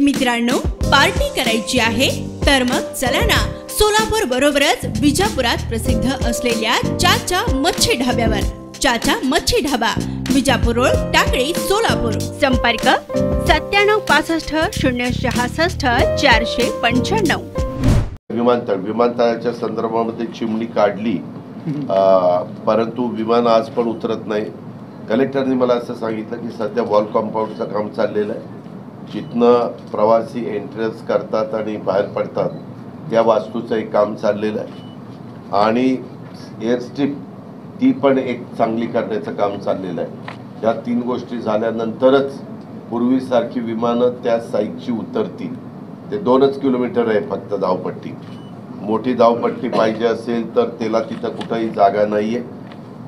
मित्रांनो, पार्टी करायची आहे तर मग चला ना, सोलापूर बरोबरच विजापुरात प्रसिद्ध असलेल्या चाचा मच्छी ढाब्यावर। चाचा मच्छी ढाबा, विजापूर रोड, टाकळी, सोलापूर। संपर्क 9765 066 विमानतळाच्या संदर्भामध्ये चिमणी काढली, परंतु विमान आज पण उतरत नाही। कलेक्टरने मला असं सांगितलं की सध्या वॉल कंपाऊंडचं काम चाललेलं आहे, जिथनं प्रवासी एंट्रन्स करतात आणि बाहेर पडतात त्या वास्तूचं एक काम चाललेलं आहे आणि एअर स्ट्रिप ती पण एक चांगली करण्याचं काम चाललेलं आहे। या तीन गोष्टी झाल्यानंतरच पूर्वीसारखी विमानं त्या साईडची उतरतील। ते 2 किलोमीटर आहे फक्त धावपट्टी। मोठी धावपट्टी पाहिजे असेल तर त्याला तिथं कुठेही जागा नाही आहे।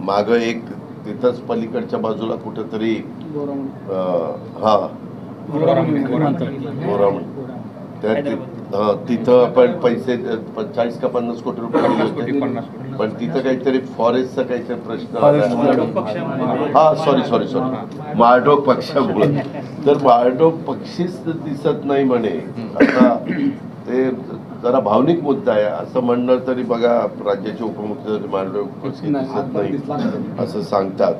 मागं एक तिथंच पलीकडच्या बाजूला कुठेतरी तिथं आपण पैसे 40 का 50 कोटी रुपये दिले होते, पण तिथं काहीतरी फॉरेस्टचा काहीतरी प्रश्न आला। सॉरी माळढोक पक्षामुळे, तर माळढोक पक्षीच दिसत नाही म्हणे। आता ते जरा भावनिक मुद्दा आहे असं म्हणणं तरी बघा, राज्याचे उपमुख्यमंत्री माळढोक पक्षी दिसत नाही असं सांगतात,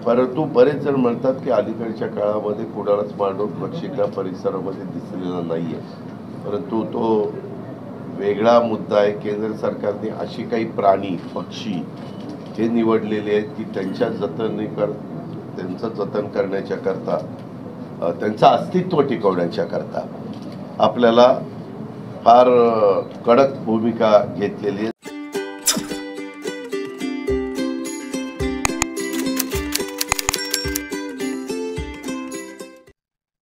परंतु बरेच जण म्हणतात की अलीकडच्या काळामध्ये कुणालाच माळढोक पक्षी त्या परिसरामध्ये दिसलेला नाहीये। परंतु तो वेगळा मुद्दा आहे। केंद्र सरकारने अशी काही प्राणी पक्षी हे निवडलेले आहेत की त्यांचं जतन करण्याच्या करता, त्यांचं अस्तित्व टिकवण्याच्या करता आपल्याला फार कडक भूमिका घेतलेली आहे।